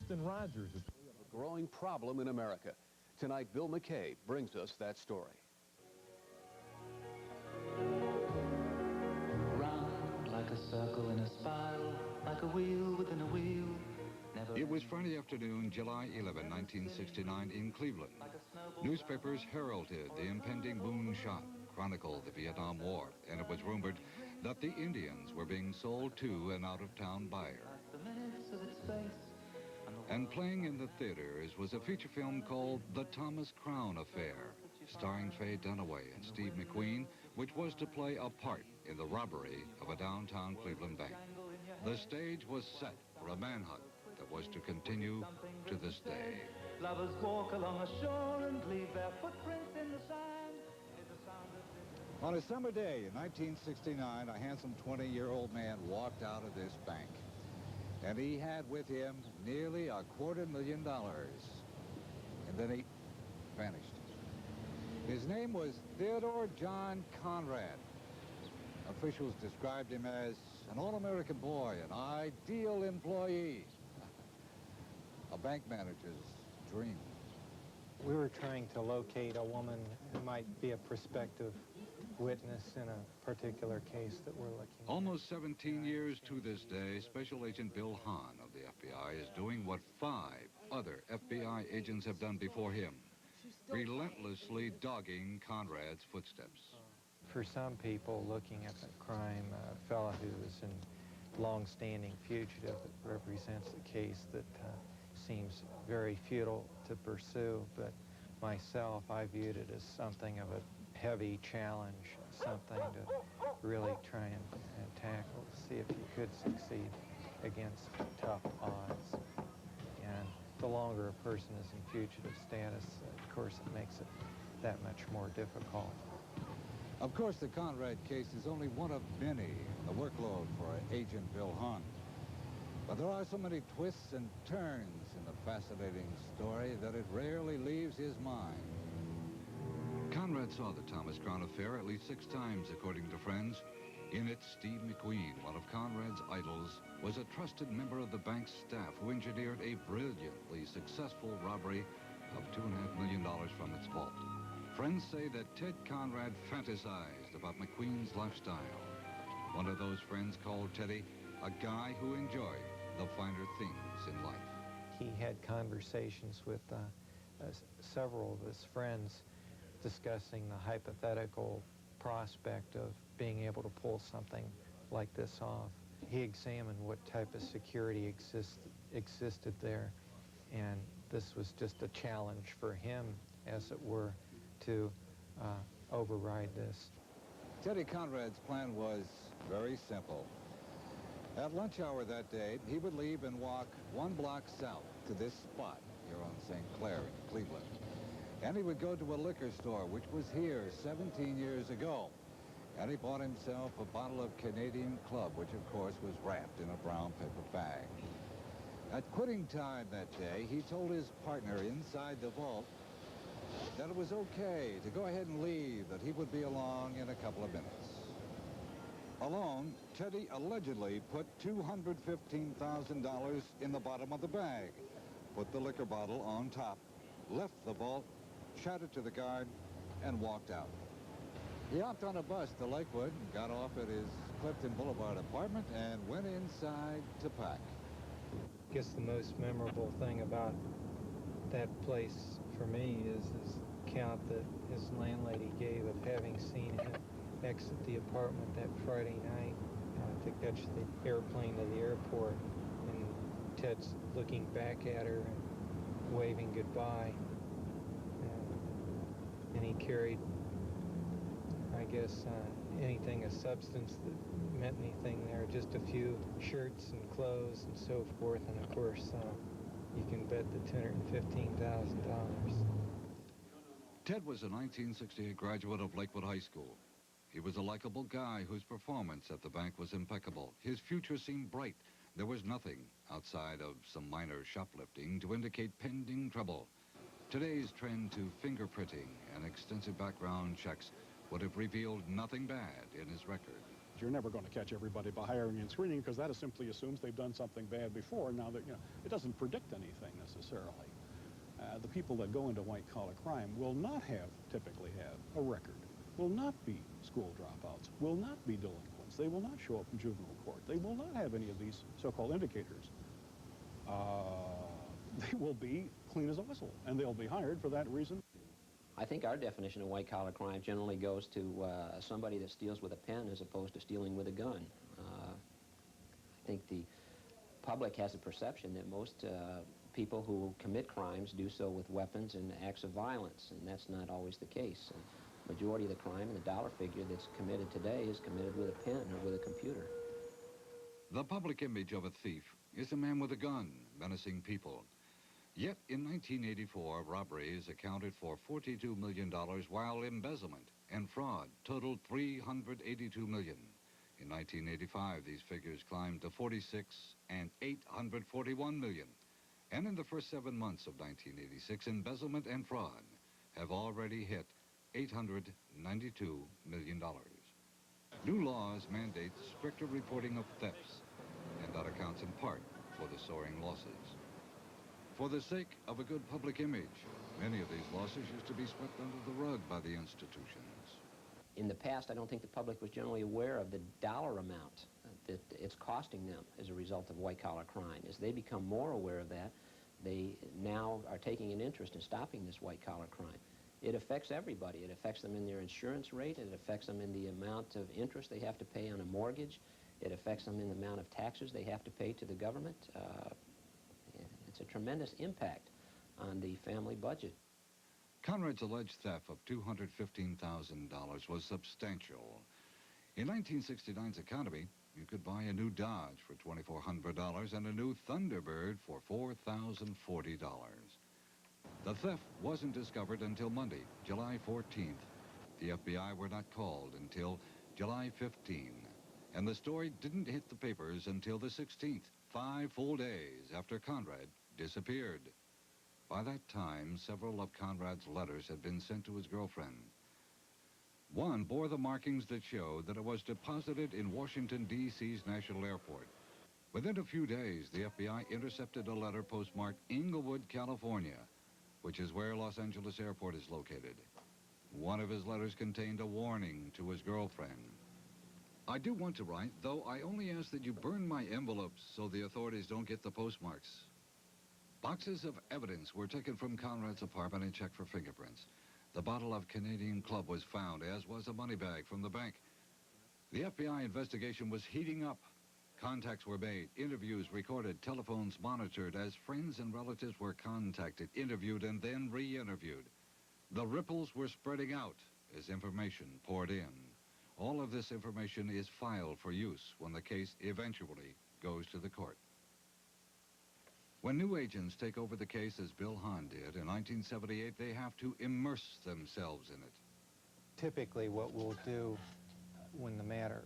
Winston Rogers. A growing problem in America. Tonight, Bill McKay brings us that story. Round like a circle in a spiral, like a wheel within a wheel. It was Friday afternoon, July 11, 1969, in Cleveland. Newspapers heralded the impending moonshot, chronicled the Vietnam War, and it was rumored that the Indians were being sold to an out-of-town buyer. And playing in the theaters was a feature film called The Thomas Crown Affair, starring Faye Dunaway and Steve McQueen, which was to play a part in the robbery of a downtown Cleveland bank. The stage was set for a manhunt that was to continue to this day. Lovers walk along a shore and leave their footprints in the sand. On a summer day in 1969, a handsome 20-year-old man walked out of this bank. And he had with him nearly $250,000. And then he vanished. His name was Theodore John Conrad. Officials described him as an all-American boy, an ideal employee. A bank manager's dream. We were trying to locate a woman who might be a prospective witness in a particular case that we're looking at. Almost 17 years to this day, Special Agent Bill Hahn of the FBI is doing what 5 other FBI agents have done before him, relentlessly dogging Conrad's footsteps. For some people looking at the crime, a fellow who is a long-standing fugitive, it represents a case that seems very futile to pursue, but myself, I viewed it as something of a heavy challenge, something to really try and tackle, to see if you could succeed against tough odds. And the longer a person is in fugitive status, of course, it makes it that much more difficult. Of course, the Conrad case is only one of many in the workload for Agent Bill Hahn. But there are so many twists and turns in the fascinating story that it rarely leaves his mind. Conrad saw the Thomas Crown Affair at least 6 times, according to friends. In it, Steve McQueen, one of Conrad's idols, was a trusted member of the bank's staff who engineered a brilliantly successful robbery of $2.5 million from its vault. Friends say that Ted Conrad fantasized about McQueen's lifestyle. One of those friends called Teddy a guy who enjoyed the finer things in life. He had conversations with several of his friends discussing the hypothetical prospect of being able to pull something like this off. He examined what type of security existed there, and this was just a challenge for him, as it were, to override this. Teddy Conrad's plan was very simple. At lunch hour that day, he would leave and walk 1 block south to this spot here on St. Clair in Cleveland. And he would go to a liquor store, which was here 17 years ago. And he bought himself a bottle of Canadian Club, which of course was wrapped in a brown paper bag. At quitting time that day, he told his partner inside the vault that it was okay to go ahead and leave, that he would be along in a couple of minutes. Alone, Teddy allegedly put $215,000 in the bottom of the bag, put the liquor bottle on top, left the vault, chatted to the guard, and walked out. He hopped on a bus to Lakewood, got off at his Clifton Boulevard apartment, and went inside to pack. I guess the most memorable thing about that place for me is his account that his landlady gave of having seen him exit the apartment that Friday night to catch the airplane to the airport, and Ted's looking back at her and waving goodbye. And he carried, I guess, anything of substance that meant anything there, just a few shirts and clothes and so forth, and of course, you can bet the $215,000. Ted was a 1968 graduate of Lakewood High School. He was a likable guy whose performance at the bank was impeccable. His future seemed bright. There was nothing outside of some minor shoplifting to indicate pending trouble. Today's trend to fingerprinting and extensive background checks would have revealed nothing bad in his record. You're never going to catch everybody by hiring and screening, because that simply assumes they've done something bad before. Now that, it doesn't predict anything necessarily. The people that go into white-collar crime will not typically have a record, will not be school dropouts, will not be delinquents. They will not show up in juvenile court. They will not have any of these so-called indicators. They will be clean as a whistle, and they'll be hired for that reason. I think our definition of white-collar crime generally goes to somebody that steals with a pen as opposed to stealing with a gun. I think the public has a perception that most people who commit crimes do so with weapons and acts of violence, and that's not always the case. The majority of the crime and the dollar figure that's committed today is committed with a pen or with a computer. The public image of a thief is a man with a gun menacing people. Yet in 1984, robberies accounted for $42 million, while embezzlement and fraud totaled $382 million. In 1985, these figures climbed to 46 and $841 million. And in the first 7 months of 1986, embezzlement and fraud have already hit $892 million. New laws mandate stricter reporting of thefts, and that accounts in part for the soaring losses. For the sake of a good public image, many of these losses used to be swept under the rug by the institutions. In the past, I don't think the public was generally aware of the dollar amount that it's costing them as a result of white-collar crime. As they become more aware of that, they now are taking an interest in stopping this white-collar crime. It affects everybody. It affects them in their insurance rate. It affects them in the amount of interest they have to pay on a mortgage. It affects them in the amount of taxes they have to pay to the government. It's a tremendous impact on the family budget. Conrad's alleged theft of $215,000 was substantial. In 1969's economy, you could buy a new Dodge for $2,400 and a new Thunderbird for $4,040. The theft wasn't discovered until Monday, July 14th. The FBI were not called until July 15th. And the story didn't hit the papers until the 16th, 5 full days after Conrad disappeared. By that time, several of Conrad's letters had been sent to his girlfriend. One bore the markings that showed that it was deposited in Washington, D.C.'s National Airport. Within a few days, the FBI intercepted a letter postmarked Inglewood, California, which is where Los Angeles Airport is located. One of his letters contained a warning to his girlfriend. I do want to write, though I only ask that you burn my envelopes so the authorities don't get the postmarks. Boxes of evidence were taken from Conrad's apartment and checked for fingerprints. The bottle of Canadian Club was found, as was a money bag from the bank. The FBI investigation was heating up. Contacts were made, interviews recorded, telephones monitored as friends and relatives were contacted, interviewed, and then re-interviewed. The ripples were spreading out as information poured in. All of this information is filed for use when the case eventually goes to the court. When new agents take over the case, as Bill Hahn did in 1978, they have to immerse themselves in it. Typically, what we'll do when a matter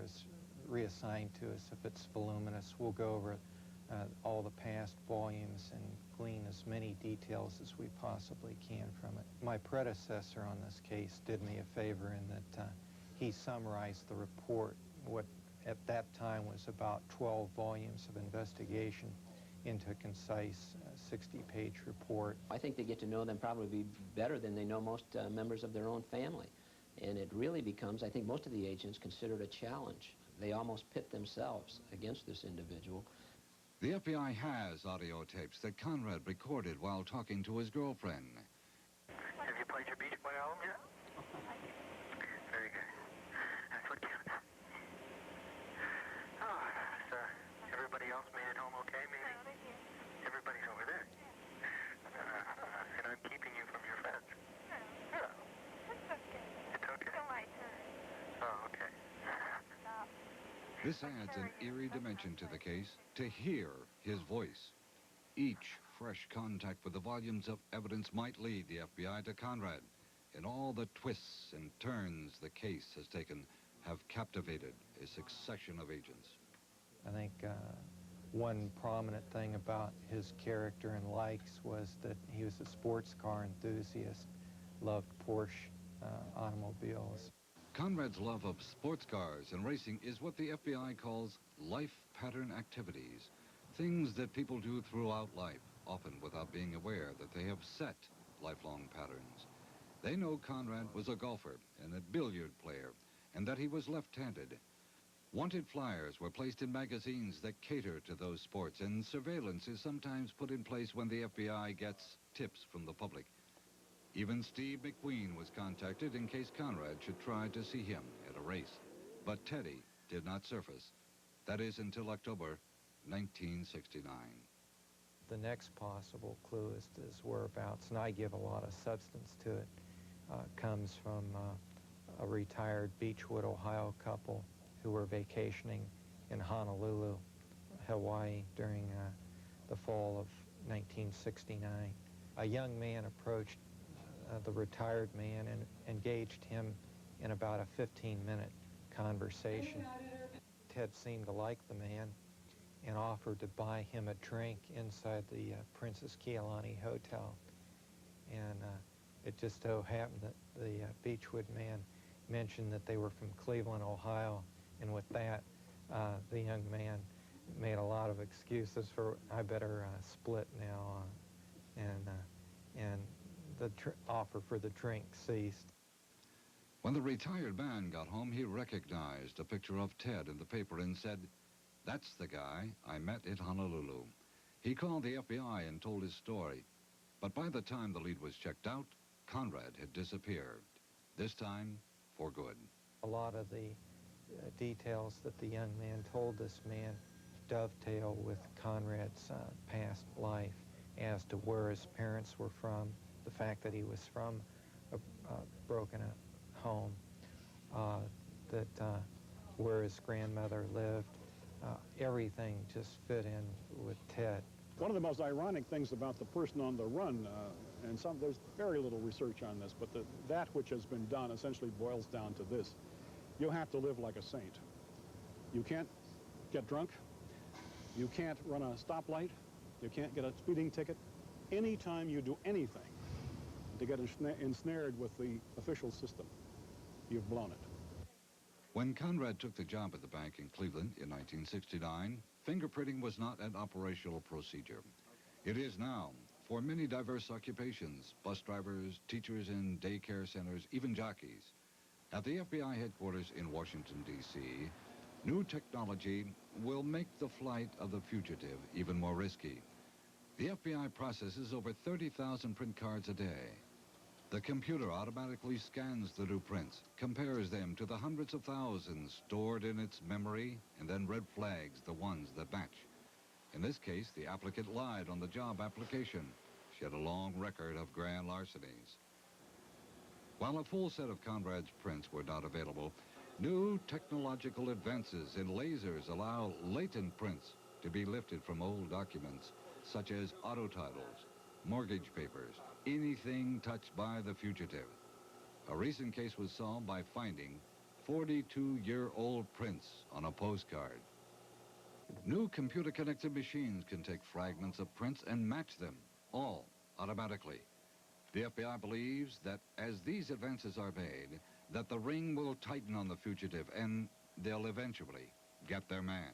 is reassigned to us, if it's voluminous, we'll go over all the past volumes and glean as many details as we possibly can from it. My predecessor on this case did me a favor in that he summarized the report, what at that time was about 12 volumes of investigation, into a concise 60-page report. I think they get to know them probably better than they know most members of their own family. And it really becomes, I think most of the agents consider it a challenge. They almost pit themselves against this individual. The FBI has audio tapes that Conrad recorded while talking to his girlfriend. Have you played your Beach Boy album yet? Very good. That's what counts. Oh, so everybody else made it home okay, maybe? Everybody's over there. And I'm keeping you from your friends. No. It's okay. It's okay? It's my turn. Oh, okay. Stop. This adds an eerie dimension to the case to hear his voice. Each fresh contact with the volumes of evidence might lead the FBI to Conrad. And all the twists and turns the case has taken have captivated a succession of agents. I think one prominent thing about his character and likes was that he was a sports car enthusiast, loved Porsche automobiles. Conrad's love of sports cars and racing is what the FBI calls life pattern activities, things that people do throughout life, often without being aware that they have set lifelong patterns. They know Conrad was a golfer and a billiard player, and that he was left-handed. Wanted flyers were placed in magazines that cater to those sports, and surveillance is sometimes put in place when the FBI gets tips from the public. Even Steve McQueen was contacted in case Conrad should try to see him at a race. But Teddy did not surface. That is until October 1969. The next possible clue as to his whereabouts, and I give a lot of substance to it, comes from a retired Beechwood, Ohio couple who were vacationing in Honolulu, Hawaii during the fall of 1969. A young man approached the retired man and engaged him in about a 15-minute conversation. Ted seemed to like the man and offered to buy him a drink inside the Princess Kealani Hotel. And it just so happened that the Beechwood man mentioned that they were from Cleveland, Ohio, and with that, the young man made a lot of excuses for, I better split now, and the offer for the drink ceased. When the retired man got home, he recognized a picture of Ted in the paper and said, "That's the guy I met at Honolulu." He called the FBI and told his story. But by the time the lead was checked out, Conrad had disappeared, this time for good. A lot of the details that the young man told this man dovetail with Conrad's past life as to where his parents were from, the fact that he was from a broken home, where his grandmother lived. Everything just fit in with Ted. One of the most ironic things about the person on the run, and there's very little research on this, but that which has been done essentially boils down to this. You have to live like a saint. You can't get drunk. You can't run a stoplight. You can't get a speeding ticket. Anytime you do anything to get ensnared with the official system, you've blown it. When Conrad took the job at the bank in Cleveland in 1969, fingerprinting was not an operational procedure. It is now for many diverse occupations: bus drivers, teachers in daycare centers, even jockeys. At the FBI headquarters in Washington, D.C., new technology will make the flight of the fugitive even more risky. The FBI processes over 30,000 print cards a day. The computer automatically scans the new prints, compares them to the hundreds of thousands stored in its memory, and then red flags the ones that match. In this case, the applicant lied on the job application. She had a long record of grand larcenies. While a full set of Conrad's prints were not available, new technological advances in lasers allow latent prints to be lifted from old documents, such as auto titles, mortgage papers, anything touched by the fugitive. A recent case was solved by finding 42-year-old prints on a postcard. New computer-connected machines can take fragments of prints and match them, all automatically. The FBI believes that as these advances are made, that the ring will tighten on the fugitive and they'll eventually get their man.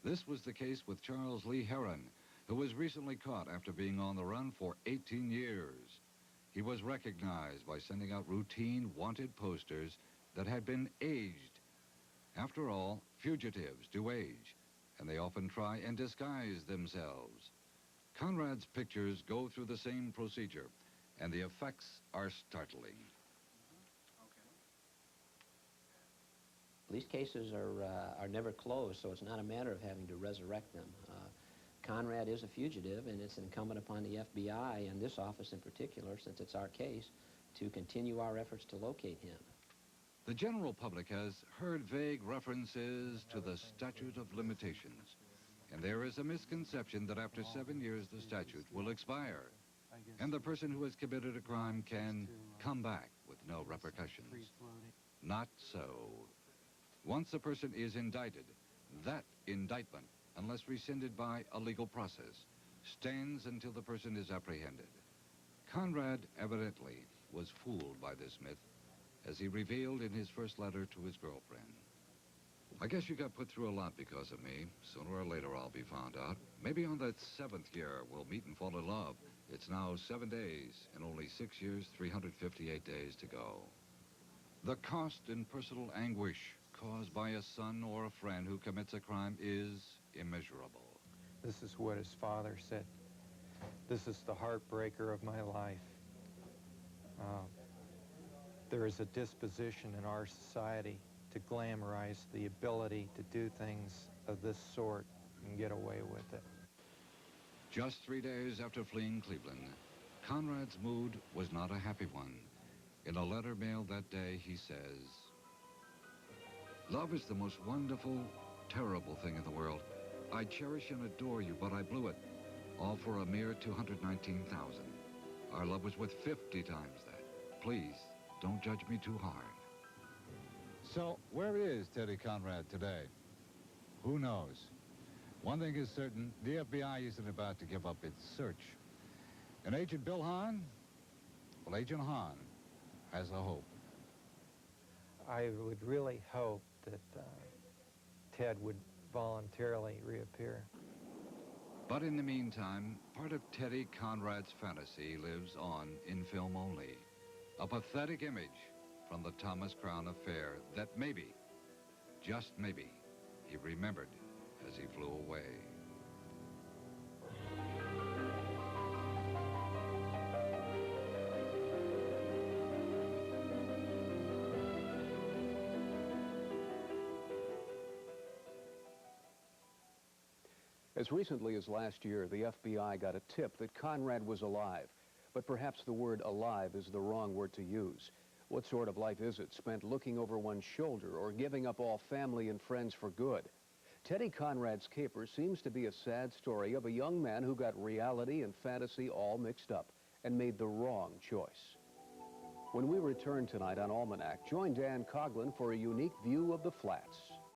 This was the case with Charles Lee Heron, who was recently caught after being on the run for 18 years. He was recognized by sending out routine wanted posters that had been aged. After all, fugitives do age, and they often try and disguise themselves. Conrad's pictures go through the same procedure, and the effects are startling. These cases are never closed, so it's not a matter of having to resurrect them. Conrad is a fugitive, and it's incumbent upon the FBI, and this office in particular, since it's our case, to continue our efforts to locate him. The general public has heard vague references to the statute of limitations, and there is a misconception that after 7 years the statute will expire, and the person who has committed a crime can come back with no repercussions. Not so. Once a person is indicted, that indictment, unless rescinded by a legal process, stands until the person is apprehended. Conrad evidently was fooled by this myth, as he revealed in his first letter to his girlfriend. I guess you got put through a lot because of me. Sooner or later, I'll be found out. Maybe on that 7th year, we'll meet and fall in love. It's now 7 days and only 6 years, 358 days to go. The cost in personal anguish caused by a son or a friend who commits a crime is immeasurable. This is what his father said. This is the heartbreaker of my life. There is a disposition in our society to glamorize the ability to do things of this sort and get away with it. Just 3 days after fleeing Cleveland, Conrad's mood was not a happy one. In a letter mailed that day, he says, "Love is the most wonderful, terrible thing in the world. I cherish and adore you, but I blew it. All for a mere $219,000. Our love was worth 50 times that. Please, don't judge me too hard." So, where is Teddy Conrad today? Who knows? One thing is certain, the FBI isn't about to give up its search. And Agent Bill Hahn? Well, Agent Hahn has a hope. I would really hope that Ted would voluntarily reappear. But in the meantime, part of Teddy Conrad's fantasy lives on in film only. A pathetic image from the Thomas Crown Affair that maybe, just maybe, he remembered as he flew away. As recently as last year, the FBI got a tip that Conrad was alive. But perhaps the word alive is the wrong word to use. What sort of life is it spent looking over one's shoulder or giving up all family and friends for good? Teddy Conrad's caper seems to be a sad story of a young man who got reality and fantasy all mixed up and made the wrong choice. When we return tonight on Almanac, join Dan Coughlin for a unique view of the flats.